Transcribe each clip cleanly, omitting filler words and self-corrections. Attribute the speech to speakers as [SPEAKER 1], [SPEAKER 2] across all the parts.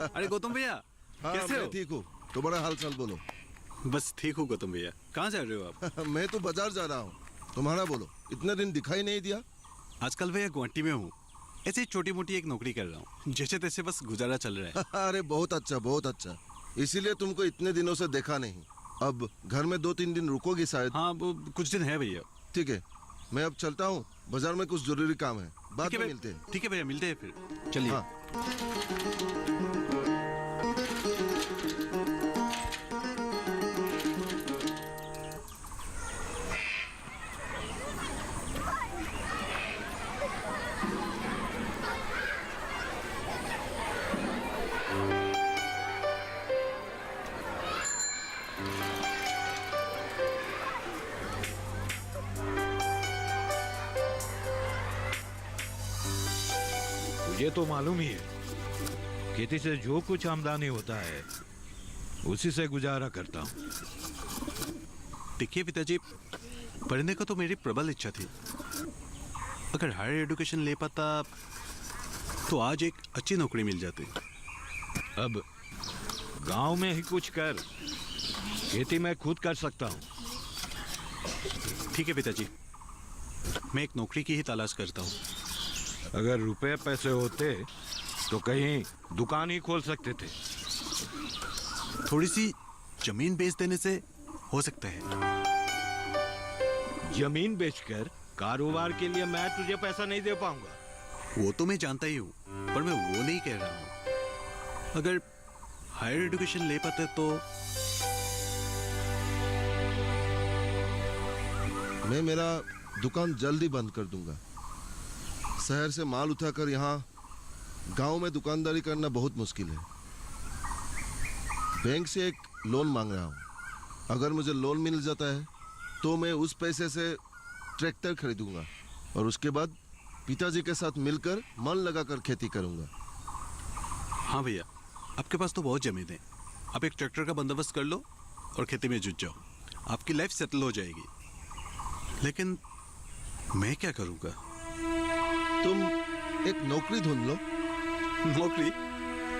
[SPEAKER 1] अरे गौतम भैया,
[SPEAKER 2] हाँ,
[SPEAKER 1] कैसे हो?
[SPEAKER 2] ठीक हूँ। तुम्हारा हाल चाल बोलो।
[SPEAKER 1] बस ठीक हूँ गौतम भैया। कहाँ जा रहे हो आप?
[SPEAKER 2] मैं तो बाजार जा रहा हूँ। तुम्हारा बोलो, इतने दिन दिखाई नहीं दिया।
[SPEAKER 1] आजकल भैया गुवाहाटी में हूँ, ऐसे ही छोटी मोटी एक नौकरी कर रहा हूँ, जैसे तैसे बस गुजारा चल रहा है।
[SPEAKER 2] अरे बहुत अच्छा, बहुत अच्छा। इसीलिए तुमको इतने दिनों से देखा नहीं। अब घर में 2-3 दिन रुकोगी शायद?
[SPEAKER 1] हाँ, वो कुछ दिन है भैया।
[SPEAKER 2] ठीक है, मैं अब चलता हूँ, बाजार में कुछ जरूरी काम है, बाद में मिलते हैं।
[SPEAKER 1] ठीक है भैया, मिलते हैं फिर, चलिए।
[SPEAKER 2] हाँ।
[SPEAKER 3] ये तो मालूम ही है, खेती से जो कुछ आमदनी होता है उसी से गुजारा करता हूँ।
[SPEAKER 1] देखिए पिताजी, पढ़ने को तो मेरी प्रबल इच्छा थी। अगर हायर एजुकेशन ले पाता तो आज एक अच्छी नौकरी मिल जाती।
[SPEAKER 3] अब गांव में ही कुछ कर, खेती मैं खुद कर सकता हूँ।
[SPEAKER 1] ठीक है पिताजी, मैं एक नौकरी की ही तलाश करता हूँ।
[SPEAKER 3] अगर रुपए पैसे होते तो कहीं दुकान ही खोल सकते थे।
[SPEAKER 1] थोड़ी सी जमीन बेच देने से हो सकता है।
[SPEAKER 3] जमीन बेचकर कारोबार के लिए मैं तुझे पैसा नहीं दे पाऊंगा।
[SPEAKER 1] वो तो मैं जानता ही हूँ, पर मैं वो नहीं कह रहा हूँ। अगर हायर एजुकेशन ले पाते तो।
[SPEAKER 2] मैं मेरा दुकान जल्दी बंद कर दूंगा। शहर से माल उठाकर यहाँ गांव में दुकानदारी करना बहुत मुश्किल है। बैंक से एक लोन मांग रहा हूँ। अगर मुझे लोन मिल जाता है तो मैं उस पैसे से ट्रैक्टर खरीदूंगा और उसके बाद पिताजी के साथ मिलकर मन लगाकर खेती करूंगा।
[SPEAKER 1] हाँ भैया, आपके पास तो बहुत जमीन है। आप एक ट्रैक्टर का बंदोबस्त कर लो और खेती में जुट जाओ, आपकी लाइफ सेटल हो जाएगी। लेकिन मैं क्या करूंगा?
[SPEAKER 2] तुम एक नौकरी ढूंढ लो।
[SPEAKER 1] नौकरी?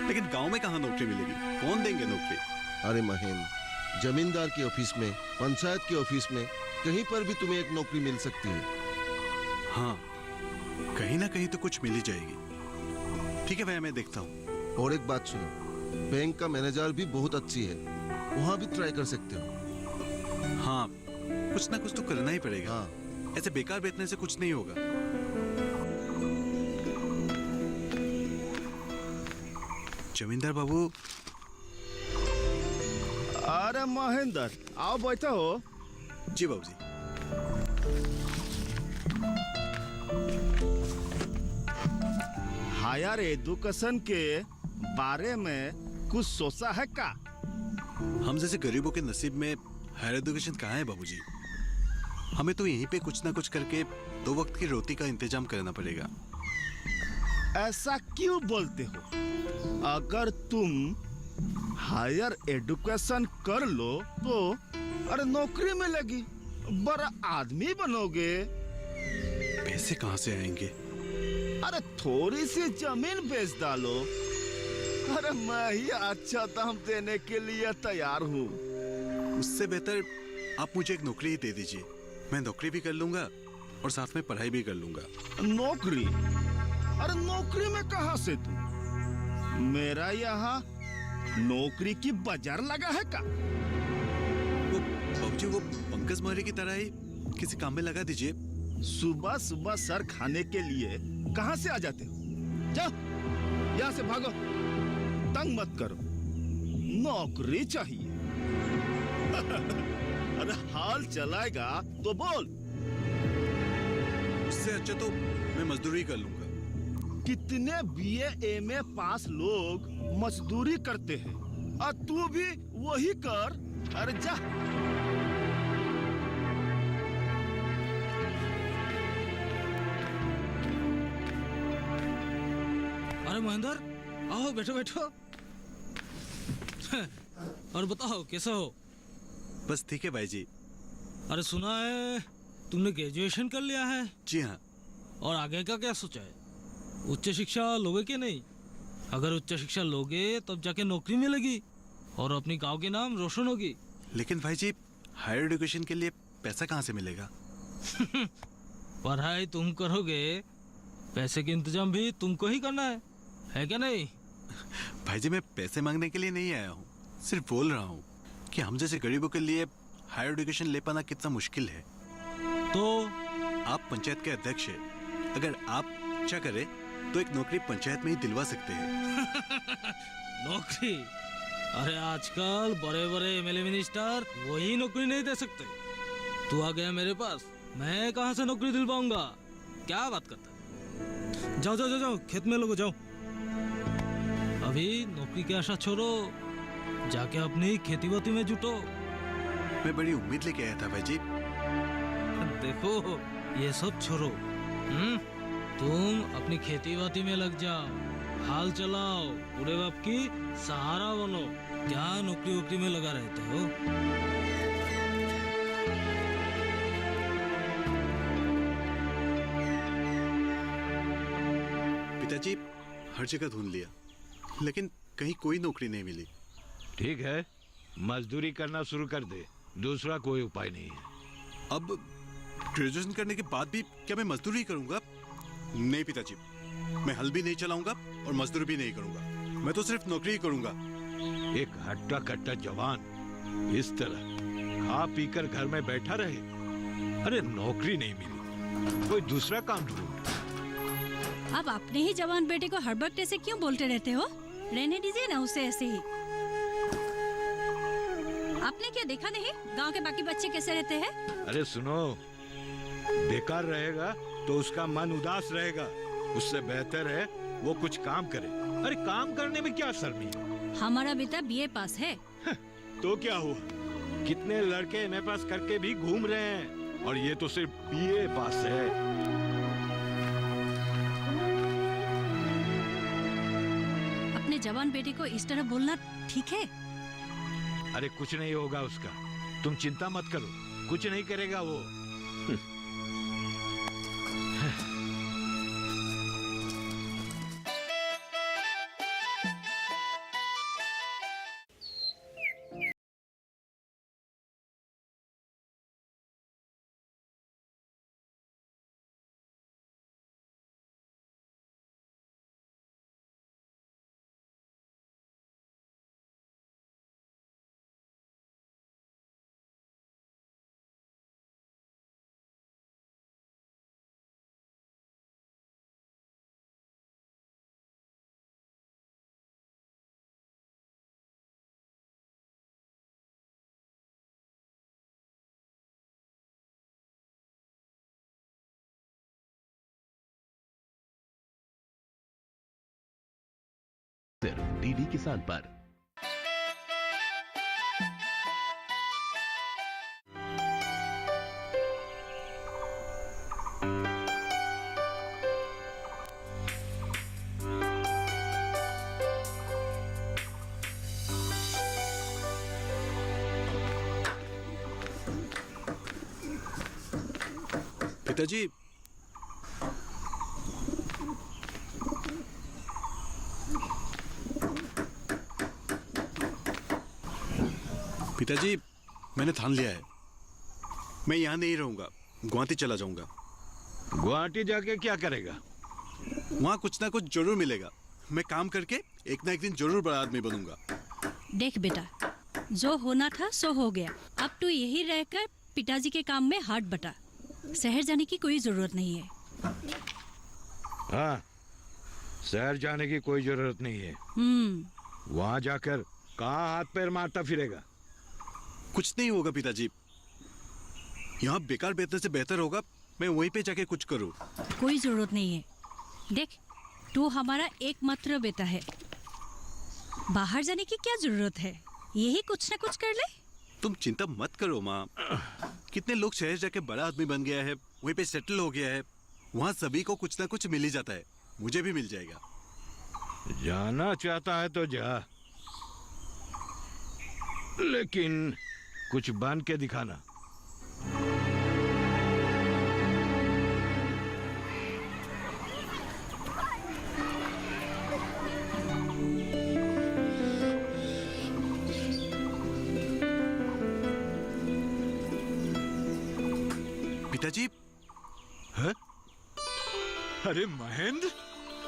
[SPEAKER 1] लेकिन गांव में कहाँ नौकरी मिलेगी? कौन देंगे नौकरी?
[SPEAKER 2] अरे महेंद्र, जमींदार के ऑफिस में, पंचायत के ऑफिस में, कहीं पर भी तुम्हें एक नौकरी मिल सकती है।
[SPEAKER 1] हाँ, कहीं ना कहीं तो कुछ मिल ही जाएगी। ठीक है भैया, मैं देखता हूँ।
[SPEAKER 2] और एक बात सुनो, बैंक का मैनेजर भी बहुत अच्छी है, वहां भी ट्राई कर सकते हो।
[SPEAKER 1] हाँ, कुछ ना कुछ तो करना ही पड़ेगा।
[SPEAKER 2] हाँ।
[SPEAKER 1] ऐसे बेकार बैठने से कुछ नहीं होगा। जमींदार बाबू।
[SPEAKER 4] अरे महेंद्र, आओ बैठो हो।
[SPEAKER 1] जी बाबूजी।
[SPEAKER 4] हायर एजुकेशन के बारे में कुछ सोचा है का?
[SPEAKER 1] हम जैसे गरीबों के नसीब में हायर एजुकेशन कहाँ है बाबूजी? हमें तो यहीं पे कुछ ना कुछ करके 2 वक्त की रोटी का इंतजाम करना पड़ेगा।
[SPEAKER 4] ऐसा क्यों बोलते हो? अगर तुम हायर एजुकेशन कर लो तो अरे नौकरी मिलेगी, बड़ा आदमी बनोगे।
[SPEAKER 1] पैसे कहाँ से आएंगे?
[SPEAKER 4] अरे थोड़ी सी जमीन बेच डालो। अरे मैं ही अच्छा दाम देने के लिए तैयार हूँ।
[SPEAKER 1] उससे बेहतर आप मुझे एक नौकरी ही दे दीजिए। मैं नौकरी भी कर लूंगा और साथ में पढ़ाई भी कर लूंगा।
[SPEAKER 4] नौकरी? अरे नौकरी में कहाँ से तू? मेरा यहाँ नौकरी की बाजार लगा है का?
[SPEAKER 1] वो बाबूजी, वो पंकज मौर्य की तरह ही किसी काम में लगा दीजिए।
[SPEAKER 4] सुबह सुबह सर खाने के लिए कहाँ से आ जाते हो? जाओ यहाँ से भागो, तंग मत करो। नौकरी चाहिए। अरे हाल चलाएगा तो बोल।
[SPEAKER 1] उससे अच्छा तो मैं मजदूरी कर लूंगा।
[SPEAKER 4] कितने बीए एमए पास लोग मजदूरी करते हैं और तू भी वही कर। अरे जा।
[SPEAKER 5] अरे महेंद्र, आओ बैठो बैठो। और बताओ कैसे हो?
[SPEAKER 1] बस ठीक है भाई जी।
[SPEAKER 5] अरे सुना है तुमने ग्रेजुएशन कर लिया है?
[SPEAKER 1] जी हाँ।
[SPEAKER 5] और आगे का क्या सोचा है? उच्च शिक्षा लोगे कि नहीं? अगर उच्च शिक्षा लोगे तब जाके नौकरी मिलेगी और अपनी गांव के नाम रोशन होगी।
[SPEAKER 1] लेकिन भाई जी, हायर एजुकेशन के लिए पैसा कहाँ से मिलेगा?
[SPEAKER 5] पढ़ाई तुम करोगे, पैसे के इंतजाम भी तुमको ही करना है क्या नहीं?
[SPEAKER 1] भाई जी, मैं पैसे मांगने के लिए नहीं आया हूँ, सिर्फ बोल रहा हूँ कि हम जैसे गरीबों के लिए हायर एजुकेशन ले पाना कितना मुश्किल है।
[SPEAKER 5] तो
[SPEAKER 1] आप पंचायत के अध्यक्ष हैं, अगर आप अच्छा करें तो एक नौकरी पंचायत में ही दिलवा सकते हैं।
[SPEAKER 5] नौकरी? अरे आजकल बड़े बड़े एमएलए मिनिस्टर वही नौकरी नहीं दे सकते। तू आ गया मेरे पास, मैं कहाँ से नौकरी दिलवाऊंगा? क्या बात करता है? जाओ जाओ जाओ जाओ, खेत में लोगो जाओ। अभी नौकरी की आशा छोड़ो, जाके अपनी खेती बाती में जुटो।
[SPEAKER 1] मैं बड़ी उम्मीद लेके आया था भाई जी।
[SPEAKER 5] देखो, ये सब छोड़ो, तुम अपनी खेती बाती में लग जाओ, हाल चलाओ, पूरे बाप की सहारा बनो। क्या नौकरी वोकरी में लगा रहते हो?
[SPEAKER 1] पिताजी, हर जगह ढूंढ लिया, लेकिन कहीं कोई नौकरी नहीं मिली।
[SPEAKER 3] ठीक है, मजदूरी करना शुरू कर दे, दूसरा कोई उपाय नहीं है।
[SPEAKER 1] अब ग्रेजुएशन करने के बाद भी क्या मैं मजदूरी ही करूंगा? नहीं पिताजी, मैं हल भी नहीं चलाऊंगा और मजदूरी भी नहीं करूंगा। मैं तो सिर्फ नौकरी ही करूंगा।
[SPEAKER 3] एक हट्टा कट्टा जवान इस तरह खा पीकर घर में बैठा रहे? अरे नौकरी नहीं मिली, कोई दूसरा काम ढूंढ।
[SPEAKER 6] अब अपने ही जवान बेटे को हर वक्त ऐसे क्यों बोलते रहते हो? रहने दीजिए ना उसे ऐसे ही। आपने क्या देखा नहीं गांव के बाकी बच्चे कैसे रहते हैं?
[SPEAKER 3] अरे सुनो, बेकार रहेगा तो उसका मन उदास रहेगा, उससे बेहतर है वो कुछ काम करे। अरे काम करने में क्या शर्मी है?
[SPEAKER 6] हमारा बेटा बीए पास है।
[SPEAKER 3] तो क्या हुआ, कितने लड़के एमए पास करके भी घूम रहे हैं और ये तो सिर्फ बीए पास है।
[SPEAKER 6] अपने जवान बेटे को इस तरह बोलना ठीक है?
[SPEAKER 3] अरे कुछ नहीं होगा उसका, तुम चिंता मत करो, कुछ नहीं करेगा वो।
[SPEAKER 7] सिर्फ डीडी किसान पर।
[SPEAKER 1] पिताजी, पिताजी, मैंने ठान लिया है, मैं यहाँ नहीं रहूंगा, गुवाहाटी चला जाऊंगा।
[SPEAKER 3] गुवाहाटी जाके क्या करेगा?
[SPEAKER 1] वहाँ कुछ ना कुछ जरूर मिलेगा। मैं काम करके एक ना एक दिन जरूर बड़ा आदमी बनूंगा।
[SPEAKER 6] देख बेटा, जो होना था सो हो गया। अब तू यही रहकर पिताजी के काम में हाथ बटा। शहर जाने की कोई जरूरत नहीं है।
[SPEAKER 3] हाँ, शहर जाने की कोई जरूरत नहीं है। वहाँ जाकर कहाँ हाथ पैर मारता फिरेगा?
[SPEAKER 1] कुछ नहीं होगा पिताजी, यहाँ बेकार बैठने से बेहतर होगा मैं वहीं पे जाके कुछ करूँ।
[SPEAKER 6] कोई जरूरत नहीं है। देख, तू हमारा एकमात्र बेटा है, बाहर जाने की क्या जरूरत है? यही कुछ ना कुछ कर ले।
[SPEAKER 1] तुम चिंता मत करो माँ, कितने लोग शहर जाके बड़ा आदमी बन गया है, वहीं पे सेटल हो गया है। वहाँ सभी को कुछ ना कुछ मिल ही जाता है, मुझे भी मिल जाएगा।
[SPEAKER 3] जाना चाहता है तो जा, लेकिन कुछ बन के दिखाना।
[SPEAKER 1] पिताजी
[SPEAKER 3] है? अरे महेंद्र,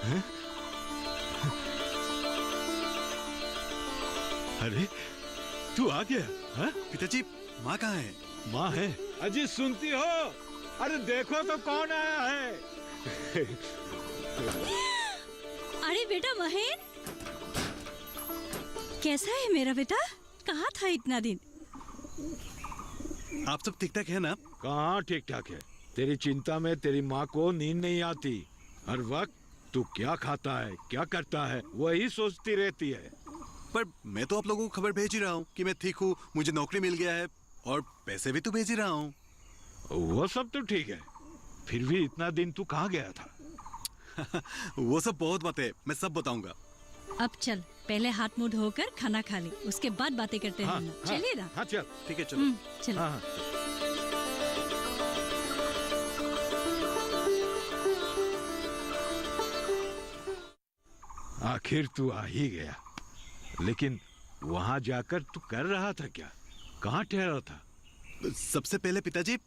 [SPEAKER 3] हैं? अरे तू आ गया? हाँ?
[SPEAKER 1] पिताजी माँ कहाँ है?
[SPEAKER 3] माँ है। अजी सुनती हो? अरे देखो तो कौन आया है।
[SPEAKER 6] अरे बेटा महेन, कैसा है मेरा बेटा? कहाँ था इतना दिन?
[SPEAKER 1] आप सब ठीक ठाक है ना?
[SPEAKER 3] कहाँ ठीक ठाक है। तेरी चिंता में तेरी माँ को नींद नहीं आती। हर वक्त तू क्या खाता है, क्या करता है, वही सोचती रहती है।
[SPEAKER 1] पर मैं तो आप लोगों को खबर भेज ही रहा हूँ कि मैं ठीक हूँ, मुझे नौकरी मिल गया है और पैसे भी तो भेज ही रहा हूँ।
[SPEAKER 3] वो सब तो ठीक है, फिर भी इतना दिन तू कहाँ गया था?
[SPEAKER 1] वो सब बहुत बातें मैं सब बताऊंगा।
[SPEAKER 6] अब चल, पहले हाथ मुंह धोकर खाना खा ले, उसके बाद बातें करते हैं ना। चलिए ना।
[SPEAKER 3] हाँ चल।
[SPEAKER 1] ठीक है चलो।
[SPEAKER 6] चलो।
[SPEAKER 3] हाँ हाँ। आखिर तू आ ही गया, लेकिन वहां जाकर तू कर रहा था क्या? कहाँ ठहरा था?
[SPEAKER 1] सबसे पहले पिताजी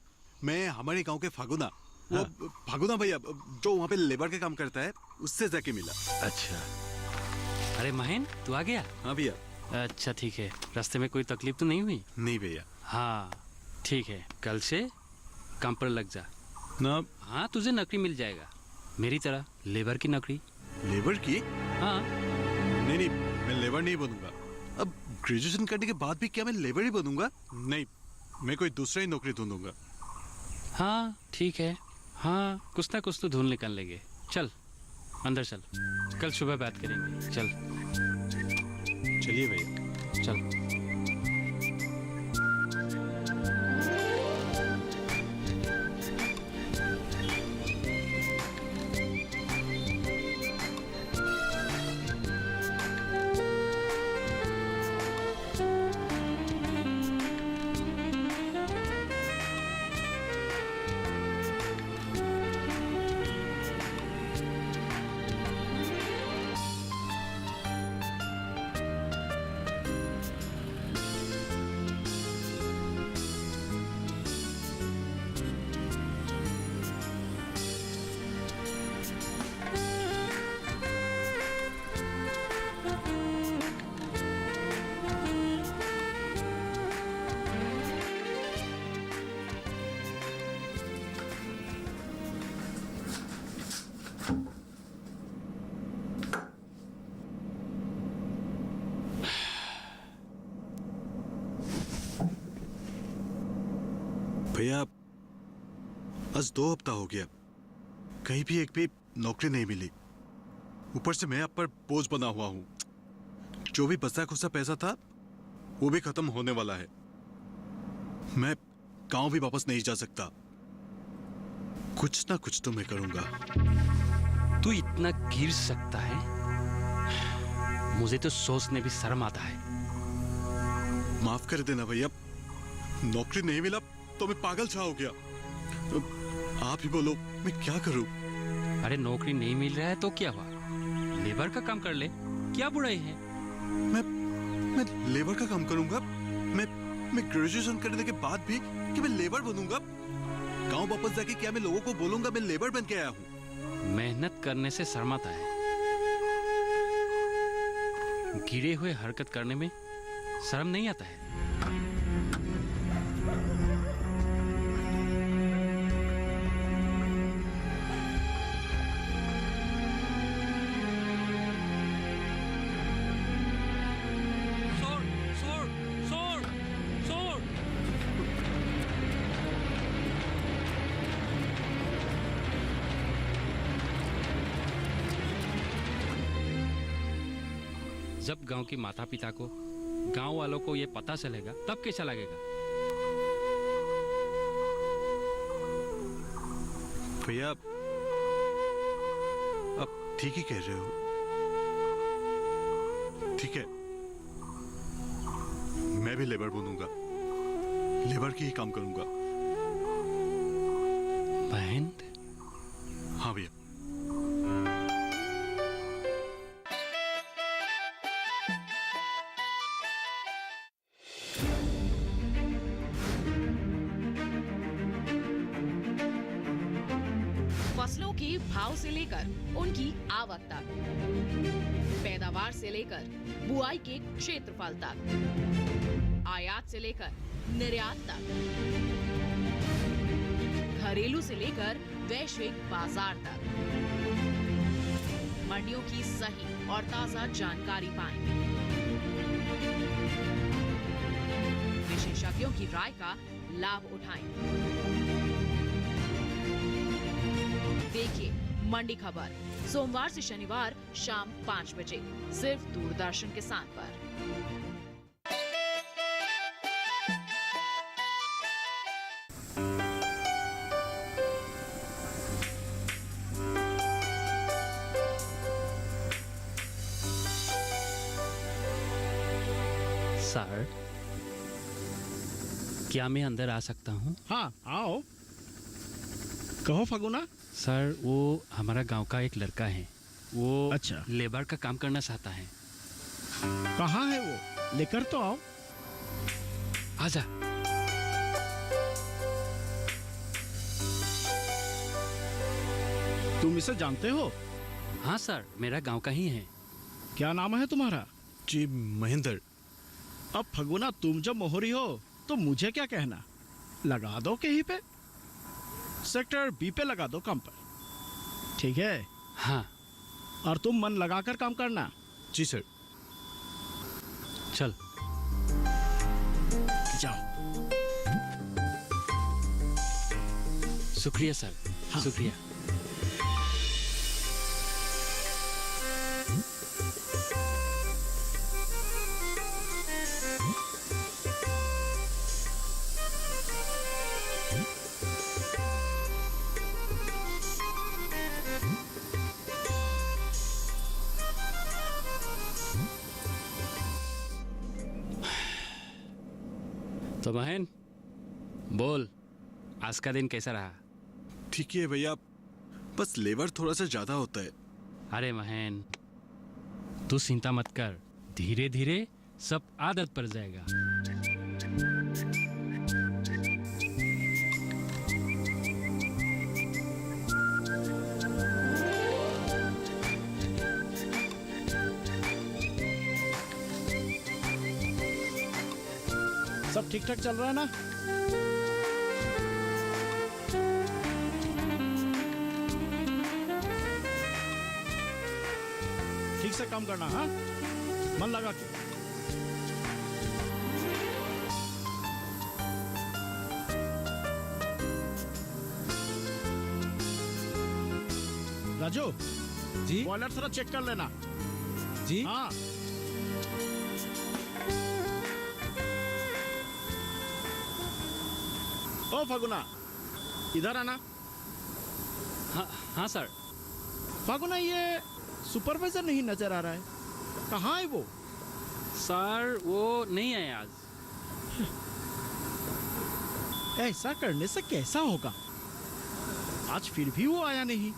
[SPEAKER 1] मैं हमारे गांव के फागुना, वो फागुना भैया जो वहाँ पे लेबर के काम करता है, उससे जाके मिला।
[SPEAKER 3] अच्छा।
[SPEAKER 8] अरे महेन, तू आ गया?
[SPEAKER 1] हाँ भैया।
[SPEAKER 8] अच्छा ठीक है, रास्ते में कोई तकलीफ तो नहीं हुई?
[SPEAKER 1] नहीं भैया।
[SPEAKER 8] हाँ ठीक है, कल से काम पर लग जा
[SPEAKER 1] ना।
[SPEAKER 8] हाँ, तुझे नौकरी मिल जाएगा, मेरी तरह लेबर की नौकरी।
[SPEAKER 1] लेबर की?
[SPEAKER 8] हाँ।
[SPEAKER 1] नहीं नहीं, मैं लेबर नहीं बनूंगा। अब ग्रेजुएशन करने के बाद भी क्या मैं लेबर ही बनूंगा? नहीं, मैं कोई दूसरा ही नौकरी ढूंढूंगा।
[SPEAKER 8] हाँ ठीक है, हाँ कुछ ना कुछ तो ढूंढ निकाल लेंगे। चल अंदर चल, कल सुबह बात करेंगे। चल
[SPEAKER 1] चलिए भैया।
[SPEAKER 8] चल।
[SPEAKER 1] भैया आज 2 हफ्ता हो गया, कहीं भी एक भी नौकरी नहीं मिली। ऊपर से मैं आप पर बोझ बना हुआ हूँ। जो भी बचा खुचा पैसा था वो भी खत्म होने वाला है। मैं गांव भी वापस नहीं जा सकता। कुछ ना कुछ तो मैं करूंगा।
[SPEAKER 8] तू इतना गिर सकता है? मुझे तो सोचने भी शर्म आता है।
[SPEAKER 1] माफ कर देना भैया, नौकरी नहीं मिला तो मैं पागल सा हो गया। आप ही बोलो मैं क्या करूं?
[SPEAKER 8] अरे नौकरी नहीं मिल रहा है तो क्या हुआ, लेबर का काम कर ले, क्या बुराई है?
[SPEAKER 1] मैं लेबर का काम करूंगा? मैं ग्रेजुएशन करने के बाद भी कि मैं लेबर बनूंगा? गांव वापस जाके क्या मैं लोगों को बोलूंगा मैं लेबर बन के आया हूं?
[SPEAKER 8] मेहनत करने से शर्माता है, गिरे हुए हरकत करने में शर्म नहीं आता है। जब गांव के माता पिता को, गांव वालों को ये पता चलेगा तब कैसा लगेगा?
[SPEAKER 1] भैया आप ठीक ही कह रहे हो। ठीक है, मैं भी लेबर बनूंगा, लेबर की ही काम करूंगा।
[SPEAKER 8] महेंद्र?
[SPEAKER 1] हाँ भैया।
[SPEAKER 9] फसलों के भाव से लेकर उनकी आवक तक, पैदावार से लेकर बुआई के क्षेत्रफल तक, आयात से लेकर निर्यात तक, घरेलू से लेकर वैश्विक बाजार तक, मंडियों की सही और ताजा जानकारी पाएं। विशेषज्ञों की राय का लाभ उठाएं। देखिए मंडी खबर सोमवार से शनिवार शाम 5 बजे सिर्फ दूरदर्शन किसान पर।
[SPEAKER 8] सर, क्या मैं अंदर आ सकता हूँ?
[SPEAKER 10] हाँ आओ, कहो फगुना।
[SPEAKER 8] सर, वो हमारा गांव का एक लड़का है, वो
[SPEAKER 10] अच्छा।
[SPEAKER 8] लेबर का काम करना चाहता है।
[SPEAKER 10] कहाँ है वो? लेकर तो आओ।
[SPEAKER 8] आजा।
[SPEAKER 10] तुम इसे जानते हो?
[SPEAKER 8] हाँ सर, मेरा गांव का ही है।
[SPEAKER 10] क्या नाम है तुम्हारा?
[SPEAKER 1] जी महेंद्र।
[SPEAKER 10] अब फगुना, तुम जब मोहरी हो तो मुझे क्या कहना, लगा दो कहीं पे, सेक्टर बी पे लगा दो काम पर, ठीक है?
[SPEAKER 8] हाँ।
[SPEAKER 10] और तुम मन लगाकर काम करना।
[SPEAKER 1] जी सर।
[SPEAKER 8] चल
[SPEAKER 10] जाओ।
[SPEAKER 8] शुक्रिया सर।
[SPEAKER 10] हाँ।
[SPEAKER 8] शुक्रिया। तो महेन, बोल, आज का दिन कैसा रहा?
[SPEAKER 1] ठीक है भैया, बस लेबर थोड़ा सा ज्यादा होता है।
[SPEAKER 8] अरे महेन, तू चिंता मत कर, धीरे धीरे सब आदत पड़ जाएगा।
[SPEAKER 10] सब ठीक ठाक चल रहा है ना? ठीक से काम करना, हाँ? मन लगा के। राजू
[SPEAKER 5] जी
[SPEAKER 10] बॉयलर थोड़ा चेक कर लेना।
[SPEAKER 5] जी।
[SPEAKER 10] हाँ। ओ फगुना, इधर आना।
[SPEAKER 8] हाँ हाँ सर।
[SPEAKER 10] फगुना, ये सुपरवाइजर नहीं नजर आ रहा है, कहाँ है वो?
[SPEAKER 8] सर, वो नहीं आए आज।
[SPEAKER 10] ऐसा करने से कैसा होगा? आज फिर भी वो आया नहीं।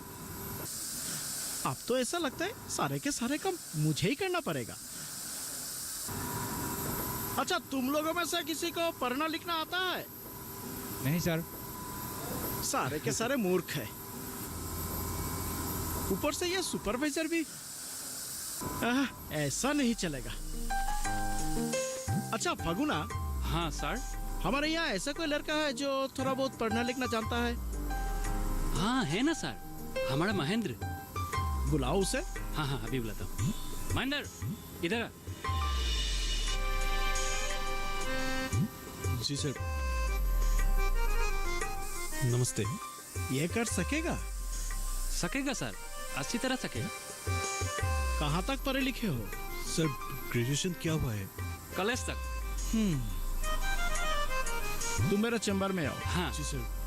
[SPEAKER 10] अब तो ऐसा लगता है सारे के सारे काम मुझे ही करना पड़ेगा। अच्छा, तुम लोगों में से किसी को पढ़ना लिखना आता है?
[SPEAKER 5] नहीं सर।
[SPEAKER 10] सारे के सारे मूर्ख है, ऊपर से ये सुपरवाइजर भी। ऐसा नहीं चलेगा। अच्छा फगुना।
[SPEAKER 8] हाँ सर।
[SPEAKER 10] हमारे यहाँ ऐसा कोई लड़का है जो थोड़ा बहुत पढ़ना लिखना जानता है?
[SPEAKER 8] हाँ है ना सर, हमारा महेंद्र।
[SPEAKER 10] बुलाओ उसे।
[SPEAKER 8] हाँ हाँ, अभी बुलाता हूँ। महेंद्र, इधर आ।
[SPEAKER 1] जी सर। नमस्ते।
[SPEAKER 10] ये कर सकेगा?
[SPEAKER 8] सकेगा सर, अच्छी तरह सकेगा।
[SPEAKER 10] कहाँ तक पढ़े लिखे हो?
[SPEAKER 1] सर, ग्रेजुएशन क्या हुआ है?
[SPEAKER 8] कॉलेज तक।
[SPEAKER 10] तुम मेरे चैम्बर में आओ।
[SPEAKER 8] हाँ
[SPEAKER 1] जी सर।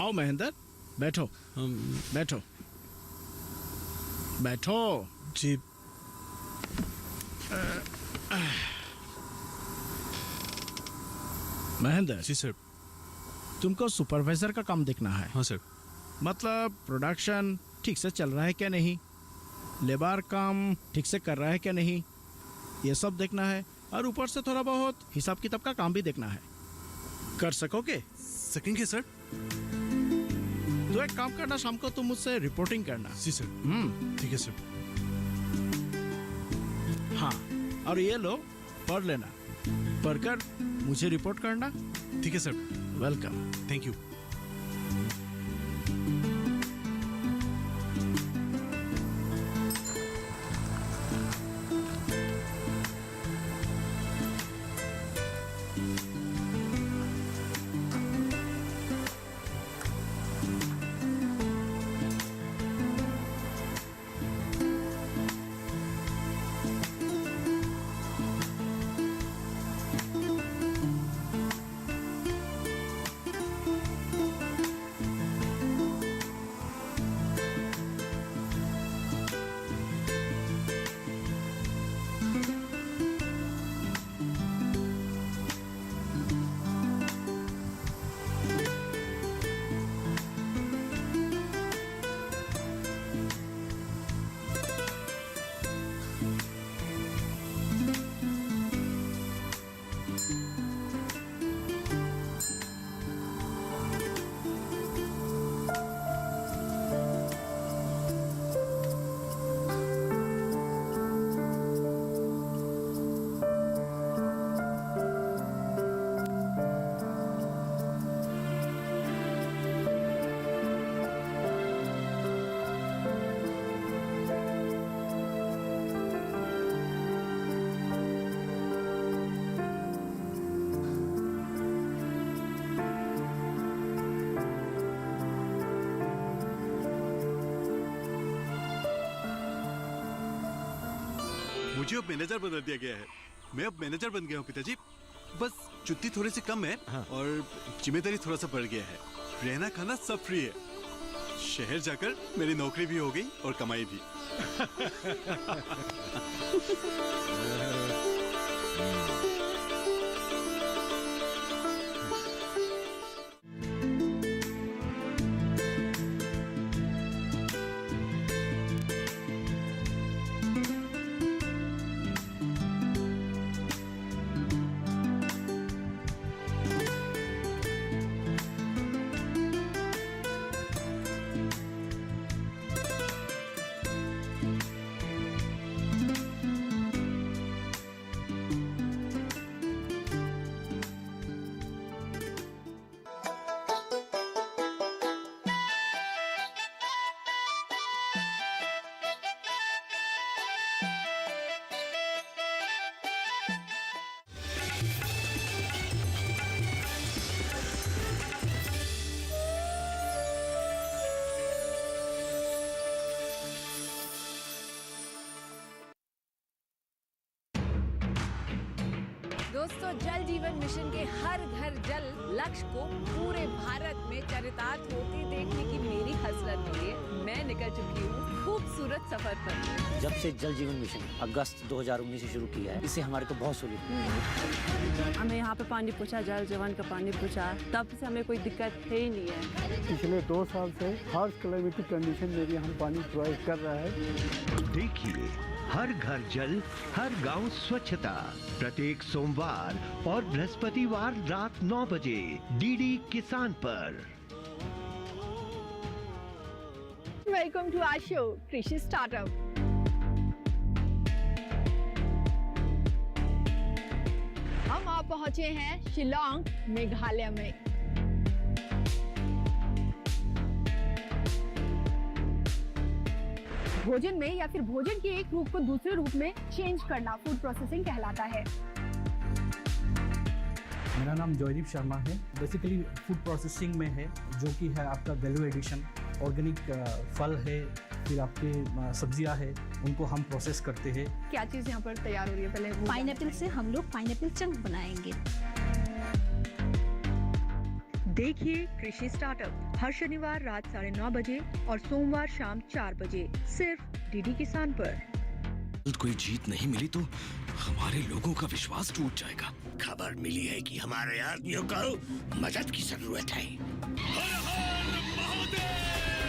[SPEAKER 10] आओ महेंद्र, बैठो। बैठो बैठो।
[SPEAKER 1] जी।
[SPEAKER 10] महेंद्र
[SPEAKER 1] जी सर।
[SPEAKER 10] तुमको सुपरवाइजर का काम देखना है।
[SPEAKER 1] हाँ सर।
[SPEAKER 10] मतलब प्रोडक्शन ठीक से चल रहा है क्या नहीं, लेबर काम ठीक से कर रहा है क्या नहीं, ये सब देखना है। और ऊपर से थोड़ा बहुत हिसाब किताब का काम भी देखना है। कर सकोगे?
[SPEAKER 1] सकेंगे सर।
[SPEAKER 10] तो एक काम करना, शाम को तुम मुझसे रिपोर्टिंग करना।
[SPEAKER 1] जी सर। ठीक है सर।
[SPEAKER 10] हाँ, और ये लो पढ़ लेना, पढ़कर मुझे रिपोर्ट करना।
[SPEAKER 1] ठीक है सर।
[SPEAKER 10] वेलकम।
[SPEAKER 1] Thank you. मुझे अब मैनेजर बदल दिया गया है। मैं अब मैनेजर बन गया हूँ पिताजी। बस छुट्टी थोड़ी सी कम है और जिम्मेदारी थोड़ा सा बढ़ गया है। रहना खाना सब फ्री है। शहर जाकर मेरी नौकरी भी हो गई और कमाई भी।
[SPEAKER 11] दोस्तों, जल जीवन मिशन के हर घर जल लक्ष्य को पूरे भारत में चरितार्थ होते देखने की मेरी हसरत के लिए मैं निकल चुकी हूँ खूबसूरत सफर पर।
[SPEAKER 12] जब से जल जीवन मिशन अगस्त 2019 से शुरू किया है, इससे हमारे को बहुत सहूलियत है।
[SPEAKER 11] हमें यहाँ पे पानी पहुँचा, जल जीवन का पानी पहुँचा, तब से हमें कोई दिक्कत है ही नहीं है।
[SPEAKER 13] पिछले 2 साल से हर क्लाइमेटिक कंडीशन में भी हम पानी प्रोवाइड कर रहा है।
[SPEAKER 14] देखिए, हर घर जल, हर गांव स्वच्छता, प्रत्येक सोमवार और बृहस्पतिवार रात 9 बजे डीडी किसान पर।
[SPEAKER 11] वेलकम टू आवर शो कृषि स्टार्टअप। हम आप पहुंचे हैं शिलांग, मेघालय में। भोजन में या फिर भोजन के एक रूप को दूसरे रूप में चेंज करना फूड प्रोसेसिंग कहलाता है।
[SPEAKER 15] मेरा नाम जयदीप शर्मा है। बेसिकली फूड प्रोसेसिंग में है, जो कि है आपका वैल्यू एडिशन। ऑर्गेनिक फल है, फिर आपके सब्जियां है, उनको हम प्रोसेस करते हैं।
[SPEAKER 11] क्या चीज़ यहाँ पर तैयार हो रही है? पहले
[SPEAKER 6] पाइनएप्पल से हम लोग पाइनएप्पल चंक बनाएंगे।
[SPEAKER 11] देखिए कृषि स्टार्टअप हर शनिवार रात 9:30 बजे और सोमवार शाम 4 बजे सिर्फ डीडी किसान पर।
[SPEAKER 16] कोई जीत नहीं मिली तो हमारे लोगों का विश्वास टूट जाएगा। खबर मिली है कि हमारे आदमियों को मदद की जरूरत है। हर हर महादेव!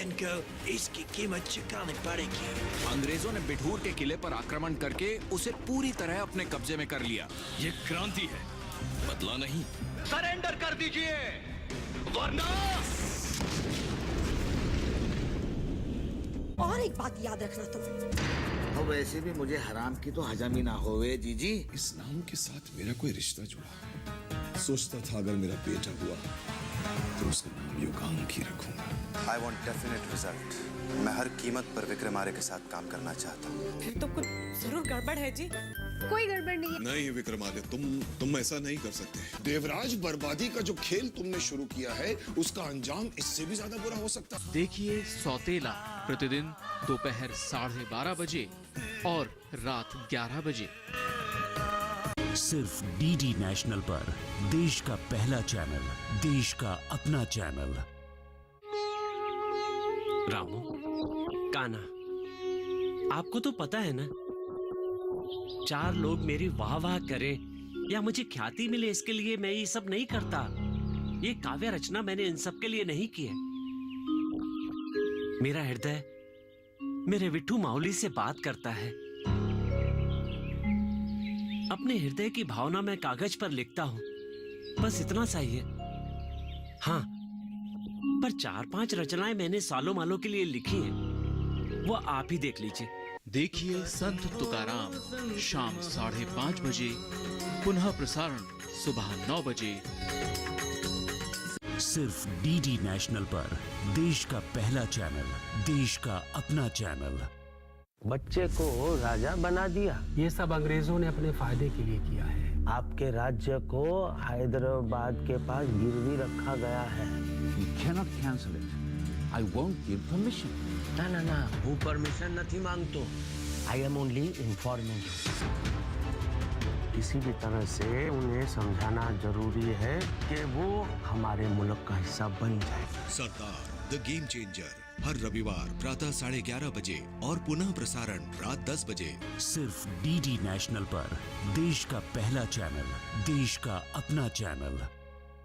[SPEAKER 16] इंडियन को इसकी कीमत चुकानी पड़ेगी।
[SPEAKER 17] अंग्रेजों ने बिठूर के किले पर आक्रमण करके उसे पूरी तरह अपने कब्जे में कर लिया।
[SPEAKER 16] ये क्रांति है, बदला नहीं।
[SPEAKER 14] सरेंडर कर दीजिए वरना।
[SPEAKER 18] और एक बात याद रखना तुम।
[SPEAKER 19] और वैसे भी मुझे हराम की तो हजम ही ना होवे जीजी।
[SPEAKER 20] इस नाम के साथ मेरा कोई रिश्ता जुड़ा। सोचता था अगर मेरा बेटा हुआ तो उसका नाम युगांक ही रखूंगा।
[SPEAKER 21] I want definite result. मैं हर कीमत पर विक्रम आर्य के साथ काम करना चाहता हूँ।
[SPEAKER 18] फिर तो कुछ जरूर गड़बड़ है जी। कोई गड़बड़ नहीं है।
[SPEAKER 20] नहीं विक्रमादित्य, तुम ऐसा नहीं कर सकते। देवराज बर्बादी का जो खेल तुमने शुरू किया है उसका अंजाम इससे भी ज्यादा बुरा हो सकता है।
[SPEAKER 22] देखिए सौतेला प्रतिदिन दोपहर 12:30 बजे और रात 11 बजे
[SPEAKER 23] सिर्फ डीडी नेशनल पर, देश का पहला चैनल, देश का अपना चैनल।
[SPEAKER 24] रामू, कान्हा, आपको तो पता है ना, 4 लोग मेरी वाह वाह करें या मुझे ख्याति मिले इसके लिए मैं ये सब नहीं करता। ये काव्य रचना मैंने इन सब के लिए नहीं की है। मेरा हृदय मेरे विट्ठू माउली से बात करता है। अपने हृदय की भावना मैं कागज पर लिखता हूं, बस इतना सा ही है। हाँ, पर 4-5 रचनाएं मैंने सालों मालों के लिए लिखी हैं, वो आप ही देख लीजिए।
[SPEAKER 22] देखिए संत तुकाराम शाम 5:30 बजे, पुनः प्रसारण सुबह 9 बजे।
[SPEAKER 23] सिर्फ डीडी नेशनल पर, देश का पहला चैनल, देश का अपना चैनल।
[SPEAKER 25] बच्चे को राजा बना दिया।
[SPEAKER 15] ये सब अंग्रेजों ने अपने फायदे के लिए किया है।
[SPEAKER 25] आपके राज्य को हैदराबाद के पास गिरवी रखा गया है।
[SPEAKER 26] You cannot cancel it. I won't give permission.
[SPEAKER 25] ना, वो परमिशन नहीं मांगतो। I am only informing you. किसी भी तरह से उन्हें समझाना जरूरी है कि वो हमारे मुल्क का हिस्सा बन जाए।
[SPEAKER 27] सरदार द गेम चेंजर हर रविवार प्रातः 11:30 बजे और पुनः प्रसारण रात 10 बजे।
[SPEAKER 23] सिर्फ डीडी नेशनल पर, देश का पहला चैनल, देश का अपना चैनल।